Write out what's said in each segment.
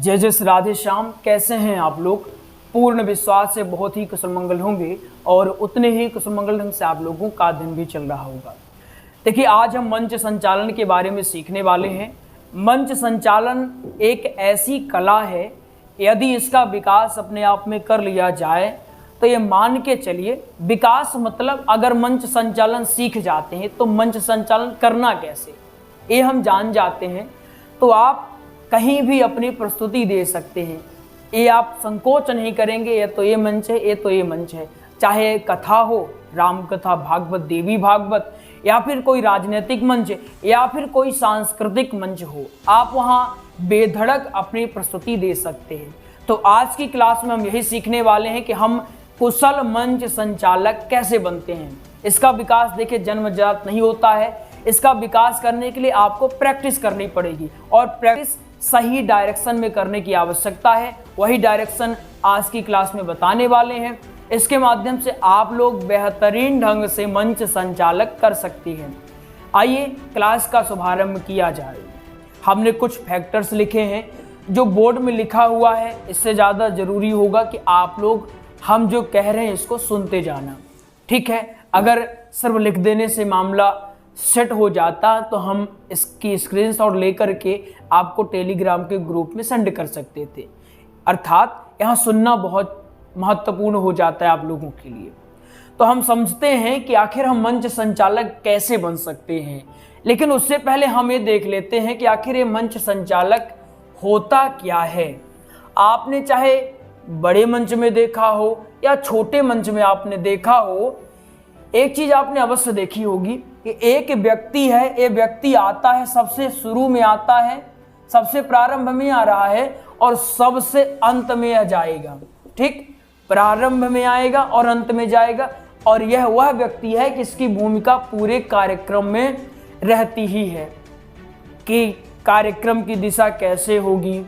जय जय श्री राधे श्याम। कैसे हैं आप लोग? पूर्ण विश्वास से बहुत ही कुशल मंगल होंगे और उतने ही कुशल मंगल ढंग से आप लोगों का दिन भी चल रहा होगा। देखिए, आज हम मंच संचालन के बारे में सीखने वाले हैं। मंच संचालन एक ऐसी कला है, यदि इसका विकास अपने आप में कर लिया जाए तो ये मान के चलिए, विकास मतलब अगर मंच संचालन सीख जाते हैं तो मंच संचालन करना कैसे ये हम जान जाते हैं तो आप कहीं भी अपनी प्रस्तुति दे सकते हैं। ये आप संकोच नहीं करेंगे, ये तो ये मंच है, ये तो ये मंच है। चाहे कथा हो, राम कथा, भागवत, देवी भागवत, या फिर कोई राजनीतिक मंच या फिर कोई सांस्कृतिक मंच हो, आप वहाँ बेधड़क अपनी प्रस्तुति दे सकते हैं। तो आज की क्लास में हम यही सीखने वाले हैं कि हम कुशल मंच संचालक कैसे बनते हैं। इसका विकास देखिए जन्मजात नहीं होता है, इसका विकास करने के लिए आपको प्रैक्टिस करनी पड़ेगी और प्रैक्टिस सही डायरेक्शन में करने की आवश्यकता है। वही डायरेक्शन आज की क्लास में बताने वाले हैं। इसके माध्यम से आप लोग बेहतरीन ढंग से मंच संचालक कर सकते हैं। आइए क्लास का शुभारंभ किया जाए। हमने कुछ फैक्टर्स लिखे हैं जो बोर्ड में लिखा हुआ है। इससे ज़्यादा ज़रूरी होगा कि आप लोग हम जो कह रहे हैं इसको सुनते जाना, ठीक है? अगर सिर्फ लिख देने से मामला सेट हो जाता तो हम इसकी स्क्रीनशॉट लेकर के आपको टेलीग्राम के ग्रुप में सेंड कर सकते थे। अर्थात यहाँ सुनना बहुत महत्वपूर्ण हो जाता है आप लोगों के लिए। तो हम समझते हैं कि आखिर हम मंच संचालक कैसे बन सकते हैं, लेकिन उससे पहले हम ये देख लेते हैं कि आखिर ये मंच संचालक होता क्या है। आपने चाहे बड़े मंच में देखा हो या छोटे मंच में आपने देखा हो, एक चीज आपने अवश्य देखी होगी कि एक व्यक्ति है, ये व्यक्ति आता है, सबसे शुरू में आता है, सबसे प्रारंभ में आ रहा है और सबसे अंत में आ जाएगा। ठीक, प्रारंभ में आएगा और अंत में जाएगा, और यह वह व्यक्ति है कि इसकी भूमिका पूरे कार्यक्रम में रहती ही है कि कार्यक्रम की दिशा कैसे होगी,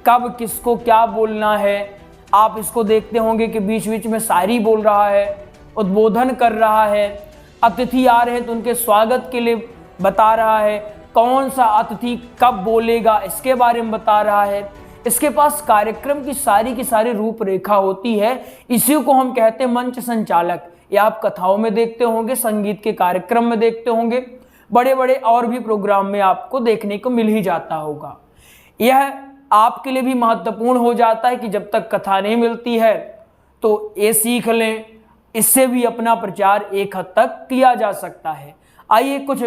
कब किसको क्या बोलना है। आप इसको देखते होंगे कि बीच बीच में शायरी बोल रहा है, उद्बोधन कर रहा है, अतिथि आ रहे हैं तो उनके स्वागत के लिए बता रहा है, कौन सा अतिथि कब बोलेगा इसके बारे में बता रहा है। इसके पास कार्यक्रम की सारी रूपरेखा होती है। इसी को हम कहते हैं मंच संचालक। ये आप कथाओं में देखते होंगे, संगीत के कार्यक्रम में देखते होंगे, बड़े बड़े और भी प्रोग्राम में आपको देखने को मिल ही जाता होगा। यह आपके लिए भी महत्वपूर्ण हो जाता है कि जब तक कथा नहीं मिलती है तो ये सीख लें, इससे भी अपना प्रचार एक हद तक किया जा सकता है। आइए कुछ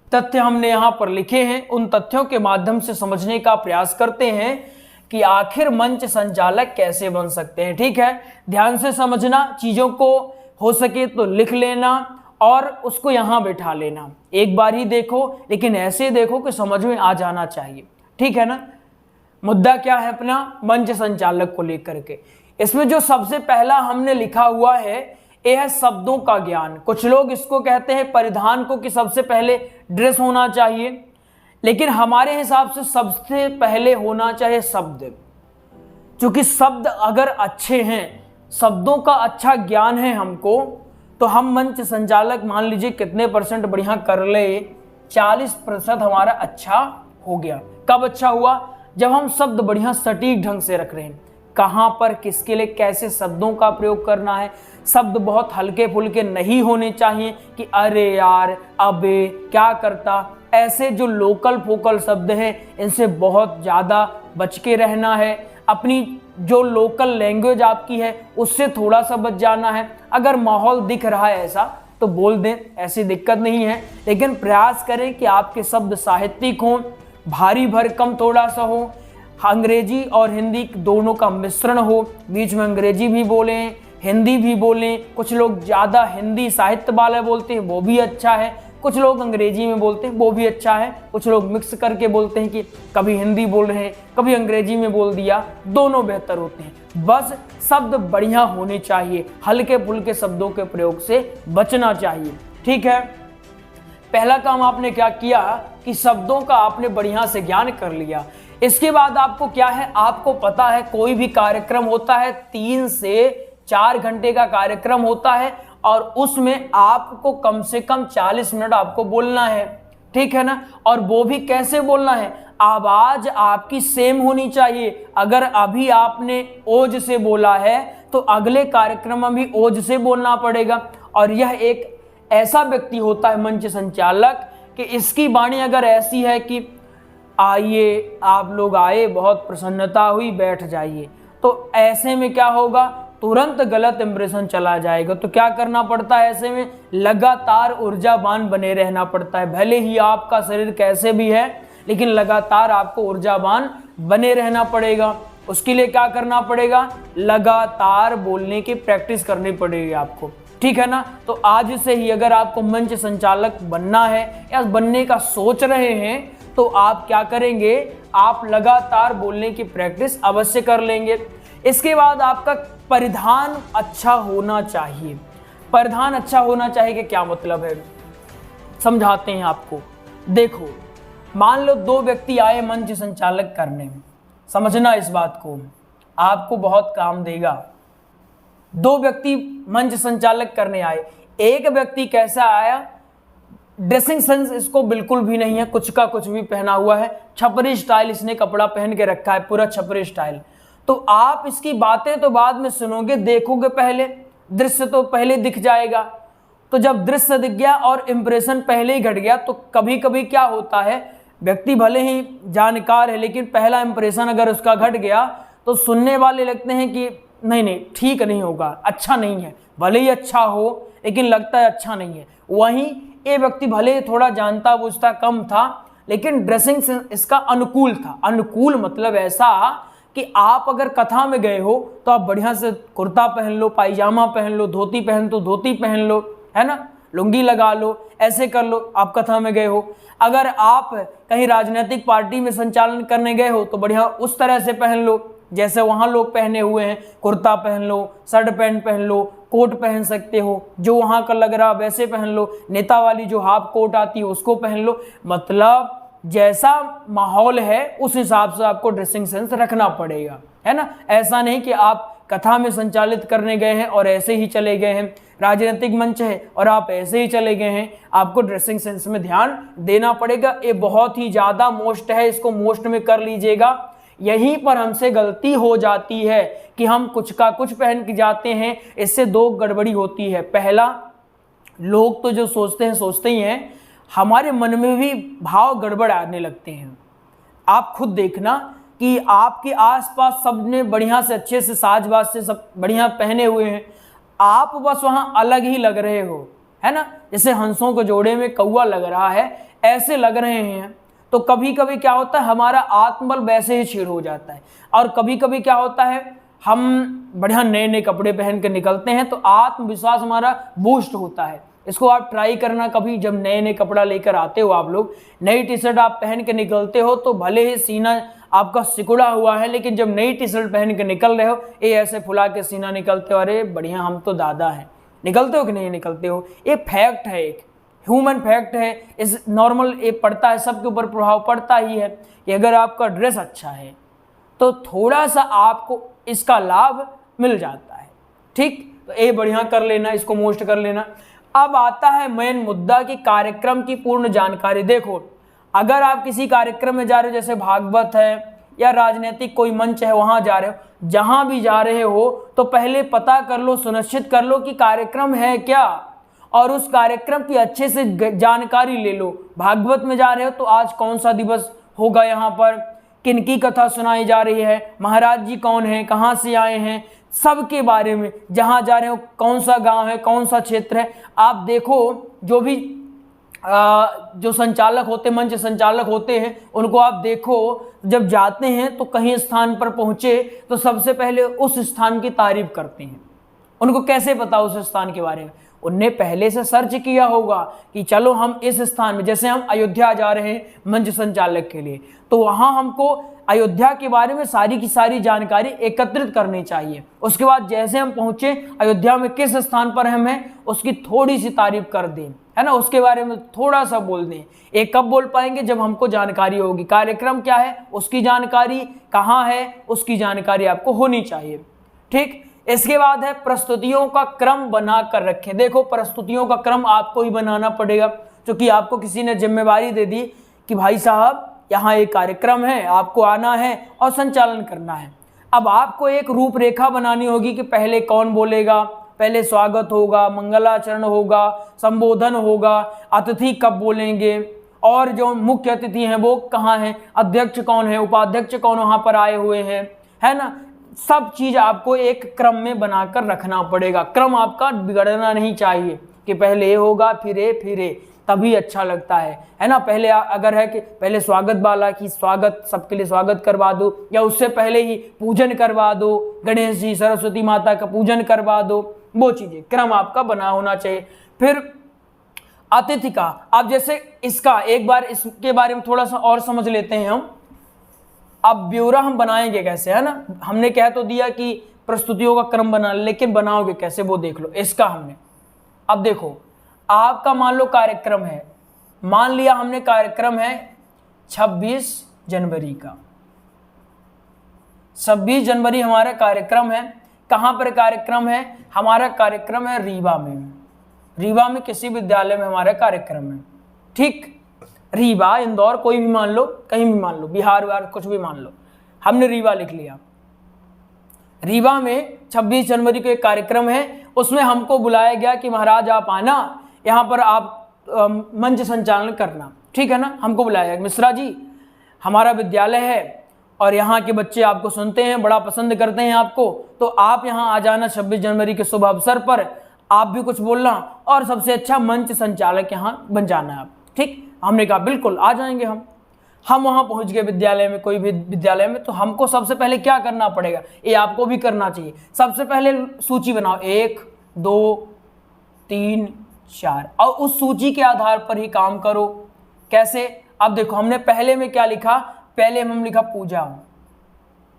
तथ्य हमने यहाँ पर लिखे हैं, उन तथ्यों के माध्यम से समझने का प्रयास करते हैं कि आखिर मंच संचालक कैसे बन सकते हैं। ठीक है, ध्यान से समझना, चीज़ों को हो सके तो लिख लेना और उसको यहाँ बैठा लेना। एक बार ही देखो, लेकिन ऐसे देखो कि समझ में आ जाना चाहिए। ठीक है ना? मुद्दा क्या है अपना मंच संचालक को लेकर के? इसमें जो सबसे पहला हमने लिखा हुआ है यह है शब्दों का ज्ञान। कुछ लोग इसको कहते हैं परिधान को, कि सबसे पहले ड्रेस होना चाहिए, लेकिन हमारे हिसाब से सबसे पहले होना चाहिए शब्द। क्योंकि शब्द अगर अच्छे हैं, शब्दों का अच्छा ज्ञान है हमको, तो हम मंच संचालक मान लीजिए कितने परसेंट बढ़िया कर ले, 40% हमारा अच्छा हो गया। कब अच्छा हुआ? जब हम शब्द बढ़िया सटीक ढंग से रख रहे हैं, कहाँ पर किसके लिए कैसे शब्दों का प्रयोग करना है। शब्द बहुत हल्के फुल्के नहीं होने चाहिए कि अरे यार, अबे, क्या करता। ऐसे जो लोकल फोकल शब्द हैं इनसे बहुत ज़्यादा बच के रहना है। अपनी जो लोकल लैंग्वेज आपकी है उससे थोड़ा सा बच जाना है। अगर माहौल दिख रहा है ऐसा तो बोल दें, ऐसी दिक्कत नहीं है, लेकिन प्रयास करें कि आपके शब्द साहित्यिक हों, भारी भरकम थोड़ा सा हो, अंग्रेजी और हिंदी दोनों का मिश्रण हो, बीच में अंग्रेजी भी बोलें, हिंदी भी बोलें। कुछ लोग ज़्यादा हिंदी साहित्य वाले बोलते हैं, वो भी अच्छा है। कुछ लोग अंग्रेजी में बोलते हैं, वो भी अच्छा है। कुछ लोग मिक्स करके बोलते हैं कि कभी हिंदी बोल रहे हैं, कभी अंग्रेजी में बोल दिया, दोनों बेहतर होते हैं। बस शब्द बढ़िया होने चाहिए, हल्के फुल्के शब्दों के प्रयोग से बचना चाहिए। ठीक है, पहला काम आपने क्या किया कि शब्दों का आपने बढ़िया से ज्ञान कर लिया। इसके बाद आपको क्या है, आपको पता है कोई भी कार्यक्रम होता है 3 से 4 घंटे का कार्यक्रम होता है और उसमें आपको कम से कम 40 मिनट आपको बोलना है। ठीक है ना। और वो भी कैसे बोलना है, आवाज आपकी सेम होनी चाहिए। अगर अभी आपने ओज से बोला है तो अगले कार्यक्रम में भी ओज से बोलना पड़ेगा। और यह एक ऐसा व्यक्ति होता है मंच संचालक कि इसकी वाणी अगर ऐसी है कि आइए आप लोग आए, बहुत प्रसन्नता हुई, बैठ जाइए, तो ऐसे में क्या होगा, तुरंत गलत इंप्रेशन चला जाएगा। तो क्या करना पड़ता है, ऐसे में लगातार ऊर्जावान बने रहना पड़ता है। भले ही आपका शरीर कैसे भी है लेकिन लगातार आपको ऊर्जावान बने रहना पड़ेगा। उसके लिए क्या करना पड़ेगा, लगातार बोलने की प्रैक्टिस करनी पड़ेगी आपको, ठीक है ना। तो आज से ही अगर आपको मंच संचालक बनना है या बनने का सोच रहे हैं तो आप क्या करेंगे, आप लगातार बोलने की प्रैक्टिस अवश्य कर लेंगे। इसके बाद आपका परिधान अच्छा होना चाहिए। परिधान अच्छा होना चाहिए कि क्या मतलब है, समझाते हैं आपको। देखो, मान लो दो व्यक्ति आए मंच संचालक करने, समझना इस बात को, आपको बहुत काम देगा। दो व्यक्ति मंच संचालक करने आए, एक व्यक्ति कैसा आया, ड्रेसिंग सेंस इसको बिल्कुल भी नहीं है, कुछ का कुछ भी पहना हुआ है, छपरी स्टाइल इसने कपड़ा पहन के रखा है, पूरा छपरी स्टाइल। तो आप इसकी बातें तो बाद में सुनोगे, देखोगे पहले, दृश्य तो पहले दिख जाएगा। तो जब दृश्य दिख गया और इंप्रेशन पहले ही घट गया तो कभी कभी क्या होता है, व्यक्ति भले ही जानकार है लेकिन पहला इंप्रेशन अगर उसका घट गया तो सुनने वाले लगते हैं कि नहीं नहीं ठीक नहीं होगा, अच्छा नहीं है। भले ही अच्छा हो लेकिन लगता है अच्छा नहीं है। वहीं ये व्यक्ति भले ही थोड़ा जानता बूझता कम था लेकिन ड्रेसिंग सेंस इसका अनुकूल था। अनुकूल मतलब ऐसा कि आप अगर कथा में गए हो तो आप बढ़िया से कुर्ता पहन लो, पायजामा पहन लो, धोती पहन तो धोती पहन लो, है ना, लुंगी लगा लो, ऐसे कर लो, आप कथा में गए हो। अगर आप कहीं राजनीतिक पार्टी में संचालन करने गए हो तो बढ़िया उस तरह से पहन लो जैसे वहाँ लोग पहने हुए हैं, कुर्ता पहन लो, शर्ट पैंट पहन लो, कोट पहन सकते हो, जो वहाँ का लग रहा वैसे पहन लो, नेता वाली जो हाफ कोट आती है उसको पहन लो। मतलब जैसा माहौल है उस हिसाब से आपको ड्रेसिंग सेंस रखना पड़ेगा, है ना। ऐसा नहीं कि आप कथा में संचालित करने गए हैं और ऐसे ही चले गए हैं, राजनीतिक मंच है और आप ऐसे ही चले गए हैं। आपको ड्रेसिंग सेंस में ध्यान देना पड़ेगा। ये बहुत ही ज़्यादा मोस्ट है, इसको मोस्ट में कर लीजिएगा। यहीं पर हमसे गलती हो जाती है कि हम कुछ का कुछ पहन के जाते हैं, इससे दो गड़बड़ी होती है। पहला, लोग तो जो सोचते ही हैं, हमारे मन में भी भाव गड़बड़ आने लगते हैं। आप खुद देखना कि आपके आसपास सबने बढ़िया से अच्छे से साजबाज से सब बढ़िया पहने हुए हैं, आप बस वहाँ अलग ही लग रहे हो, है ना। जैसे हंसों के जोड़े में कौवा लग रहा है, ऐसे लग रहे हैं। तो कभी कभी क्या होता है, हमारा आत्मबल वैसे ही क्षीण हो जाता है। और कभी कभी क्या होता है, हम बढ़िया नए नए कपड़े पहन के निकलते हैं तो आत्मविश्वास हमारा बूस्ट होता है। इसको आप ट्राई करना कभी, जब नए नए कपड़ा लेकर आते हो आप लोग, नई टी शर्ट आप पहन के निकलते हो तो भले ही सीना आपका सिकुड़ा हुआ है लेकिन जब नई टी शर्ट पहन के निकल रहे हो, ये ऐसे फुला के सीना निकलते हो, अरे बढ़िया हम तो दादा हैं। निकलते हो कि नहीं निकलते हो, ये फैक्ट है, एक ह्यूमन फैक्ट है। इस नॉर्मल ये पड़ता है, सबके ऊपर प्रभाव पड़ता ही है कि अगर आपका ड्रेस अच्छा है तो थोड़ा सा आपको इसका लाभ मिल जाता है, ठीक। तो ये बढ़िया कर लेना, इसको मोस्ट कर लेना। अब आता है मेन मुद्दा कि कार्यक्रम की पूर्ण जानकारी। देखो, अगर आप किसी कार्यक्रम में जा रहे हो, जैसे भागवत है या राजनीतिक कोई मंच है, वहां जा रहे हो, जहां भी जा रहे हो तो पहले पता कर लो, सुनिश्चित कर लो कि कार्यक्रम है क्या, और उस कार्यक्रम की अच्छे से जानकारी ले लो। भागवत में जा रहे हो तो आज कौन सा दिवस होगा, यहाँ पर किनकी कथा सुनाई जा रही है, महाराज जी कौन है, कहाँ से आए हैं, सबके बारे में, जहाँ जा रहे हो कौन सा गांव है, कौन सा क्षेत्र है। आप देखो, जो भी जो संचालक होते, मंच संचालक होते हैं, उनको आप देखो, जब जाते हैं तो कहीं स्थान पर पहुंचे तो सबसे पहले उस स्थान की तारीफ करते हैं। उनको कैसे पता उस स्थान के बारे में, उनने पहले से सर्च किया होगा कि चलो हम इस स्थान में, जैसे हम अयोध्या जा रहे हैं मंच संचालक के लिए, तो वहां हमको अयोध्या के बारे में सारी की सारी जानकारी एकत्रित करनी चाहिए। उसके बाद जैसे हम पहुंचे अयोध्या में किस स्थान पर हम हैं, उसकी थोड़ी सी तारीफ कर दें, है ना, उसके बारे में थोड़ा सा बोल दें। ये कब बोल पाएंगे, जब हमको जानकारी होगी। कार्यक्रम क्या है उसकी जानकारी, कहाँ है उसकी जानकारी आपको होनी चाहिए, ठीक। इसके बाद है प्रस्तुतियों का क्रम बना कर रखें। देखो, प्रस्तुतियों का क्रम आपको ही बनाना पड़ेगा। क्योंकि आपको किसी ने जिम्मेवारी दे दी कि भाई साहब यहाँ एक कार्यक्रम है, आपको आना है और संचालन करना है। अब आपको एक रूपरेखा बनानी होगी कि पहले कौन बोलेगा, पहले स्वागत होगा, मंगलाचरण होगा, संबोधन होगा, अतिथि कब बोलेंगे, और जो मुख्य अतिथि हैं वो कहाँ हैं, अध्यक्ष कौन है, उपाध्यक्ष कौन वहाँ पर आए हुए हैं, है ना। सब चीज़ आपको एक क्रम में बनाकर रखना पड़ेगा। क्रम आपका बिगड़ना नहीं चाहिए कि पहले ये होगा फिर ये तभी अच्छा लगता है ना। पहले अगर है कि पहले स्वागत वाला की स्वागत, सबके लिए स्वागत करवा दो, या उससे पहले ही पूजन करवा दो, गणेश जी सरस्वती माता का पूजन करवा दो, वो चीज़ें क्रम आपका बना होना चाहिए। फिर अतिथि का, अब जैसे इसका एक बार इसके बारे में थोड़ा सा और समझ लेते हैं हम। अब ब्यौरा हम बनाएंगे कैसे, है ना। हमने कह तो दिया कि प्रस्तुतियों का क्रम बना, लेकिन बनाओगे कैसे वो देख लो। इसका हमने अब देखो, आपका मान लो कार्यक्रम है, मान लिया हमने कार्यक्रम है 26 जनवरी का। 26 जनवरी हमारा कार्यक्रम है। कहाँ पर कार्यक्रम है? हमारा कार्यक्रम है रीवा में। रीवा में किसी विद्यालय में हमारा कार्यक्रम है, ठीक। रीवा, इंदौर, कोई भी मान लो, कहीं भी मान लो, बिहार वार कुछ भी मान लो, हमने रीवा लिख लिया। रीवा में 26 जनवरी को एक कार्यक्रम है, उसमें हमको बुलाया गया कि महाराज आप आना, यहाँ पर आप मंच संचालन करना, ठीक है ना। हमको बुलाया गया, मिश्रा जी हमारा विद्यालय है और यहाँ के बच्चे आपको सुनते हैं, बड़ा पसंद करते हैं आपको, तो आप यहाँ आ जाना 26 जनवरी के शुभ अवसर पर, आप भी कुछ बोलना और सबसे अच्छा मंच संचालक यहाँ बन जाना है आप, ठीक। हमने कहा बिल्कुल आ जाएंगे हम वहाँ पहुँच गए विद्यालय में, कोई भी विद्यालय में। तो हमको सबसे पहले क्या करना पड़ेगा, ये आपको भी करना चाहिए। सबसे पहले सूची बनाओ, 1 2 3 4, और उस सूची के आधार पर ही काम करो। कैसे? अब देखो, हमने पहले में क्या लिखा, पहले हम लिखा पूजा।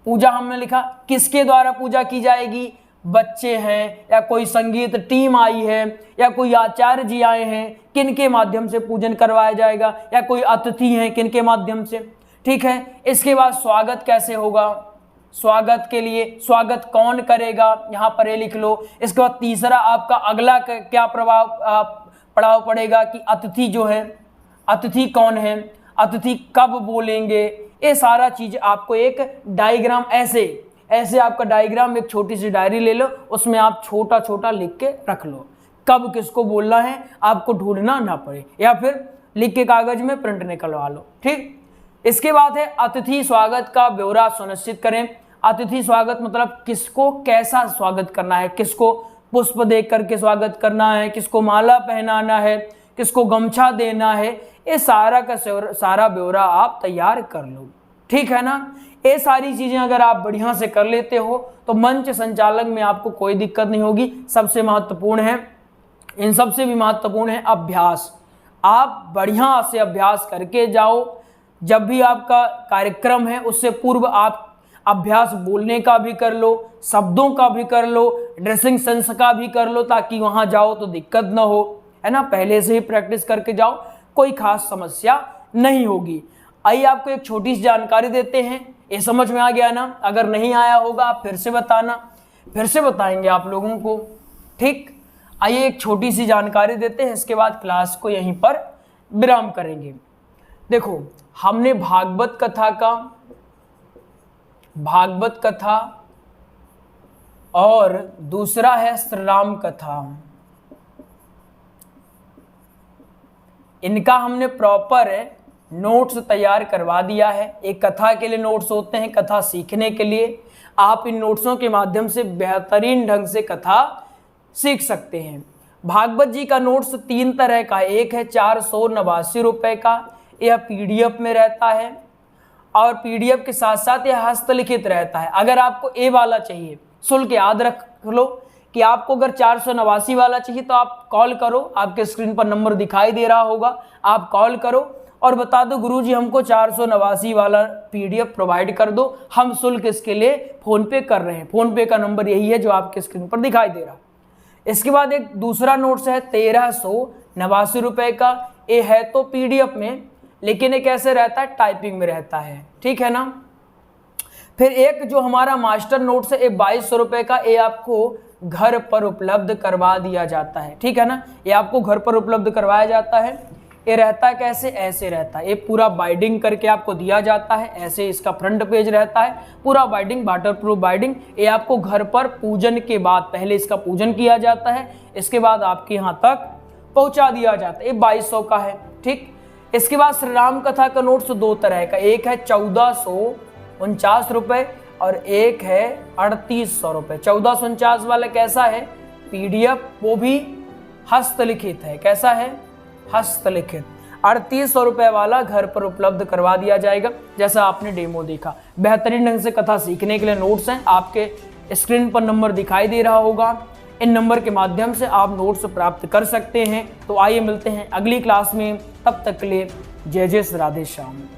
पूजा हमने लिखा, किसके द्वारा पूजा की जाएगी, बच्चे हैं या कोई संगीत टीम आई है या कोई आचार्य जी आए हैं, किनके माध्यम से पूजन करवाया जाएगा, या कोई अतिथि हैं किनके माध्यम से, ठीक है। इसके बाद स्वागत कैसे होगा, स्वागत के लिए स्वागत कौन करेगा, यहाँ पर ये लिख लो। इसके बाद तीसरा आपका अगला क्या पड़ाव पड़ेगा कि अतिथि जो है, अतिथि कौन है, अतिथि कब बोलेंगे, ये सारा चीज आपको एक डायग्राम, ऐसे आपका डायग्राम, एक छोटी सी डायरी ले लो, उसमें आप छोटा छोटा लिख के रख लो, कब किसको बोलना है, आपको ढूंढना ना पड़े, या फिर लिख के कागज में प्रिंट निकलवा लो, ठीक। इसके बाद है अतिथि स्वागत का ब्यौरा सुनिश्चित करें। अतिथि स्वागत मतलब किसको कैसा स्वागत करना है, किसको पुष्प देख करके स्वागत करना है, किसको माला पहनाना है, किसको गमछा देना है, ये सारा का सारा ब्यौरा आप तैयार कर लो, ठीक है ना। ये सारी चीजें अगर आप बढ़िया से कर लेते हो तो मंच संचालक में आपको कोई दिक्कत नहीं होगी। सबसे महत्वपूर्ण है, इन सबसे भी महत्वपूर्ण है अभ्यास। आप बढ़िया से अभ्यास करके जाओ। जब भी आपका कार्यक्रम है उससे पूर्व आप अभ्यास बोलने का भी कर लो, शब्दों का भी कर लो, ड्रेसिंग सेंस का भी कर लो, ताकि वहां जाओ तो दिक्कत ना हो, है ना। पहले से ही प्रैक्टिस करके जाओ, कोई खास समस्या नहीं होगी। आइए आपको एक छोटी सी जानकारी देते हैं, ये समझ में आ गया ना। अगर नहीं आया होगा आप फिर से बताना, फिर से बताएंगे आप लोगों को, ठीक। आइए एक छोटी सी जानकारी देते हैं, इसके बाद क्लास को यहीं पर विराम करेंगे। देखो, हमने भागवत कथा और दूसरा है श्री राम कथा, इनका हमने प्रॉपर नोट्स तैयार करवा दिया है। एक कथा के लिए नोट्स होते हैं, कथा सीखने के लिए। आप इन नोट्सों के माध्यम से बेहतरीन ढंग से कथा सीख सकते हैं। भागवत जी का नोट्स 3 तरह का, एक है 489 रुपए का, यह पीडीएफ में रहता है, और पीडीएफ के साथ साथ यह हस्तलिखित रहता है। अगर आपको ए वाला चाहिए, शुल्क याद रख लो कि आपको अगर 489 वाला चाहिए तो आप कॉल करो, आपके स्क्रीन पर नंबर दिखाई दे रहा होगा, आप कॉल करो और बता दो गुरुजी हमको 489 वाला पीडीएफ प्रोवाइड कर दो, हम शुल्क इसके लिए फोन पे कर रहे हैं। फोन पे का नंबर यही है जो आपके स्क्रीन पर दिखाई दे रहा। इसके बाद एक दूसरा नोट्स है 1389 रुपए का, ये है तो पीडीएफ में, लेकिन ये कैसे रहता है, टाइपिंग में रहता है, ठीक है ना। फिर एक जो हमारा मास्टर नोट्स है, ये 2200 रुपए का, ये आपको घर पर उपलब्ध करवा दिया जाता है, ठीक है ना। ये आपको घर पर उपलब्ध करवाया जाता है। ये रहता है कैसे, ऐसे रहता है। ये पूरा बाइंडिंग करके आपको दिया जाता है, ऐसे इसका फ्रंट पेज रहता है, पूरा बाइंडिंग, वाटर प्रूफ बाइंडिंग। ये आपको घर पर पूजन के बाद, पहले इसका पूजन किया जाता है, इसके बाद आपके यहाँ तक पहुंचा दिया जाता है। ये 2200 का है, ठीक। इसके बाद श्री राम कथा का नोट्स दो तरह का, एक है 1449 रुपए और एक है 3800 रुपए। 1449 वाला कैसा है, पीडीएफ, वो भी हस्तलिखित है। कैसा है, हस्तलिखित। 3800 रुपए वाला घर पर उपलब्ध करवा दिया जाएगा, जैसा आपने डेमो देखा। बेहतरीन ढंग से कथा सीखने के लिए नोट्स हैं, आपके स्क्रीन पर नंबर दिखाई दे रहा होगा, इन नंबर के माध्यम से आप नोट्स प्राप्त कर सकते हैं। तो आइए मिलते हैं अगली क्लास में, तब तक के लिए जय जय श्री राधे श्याम।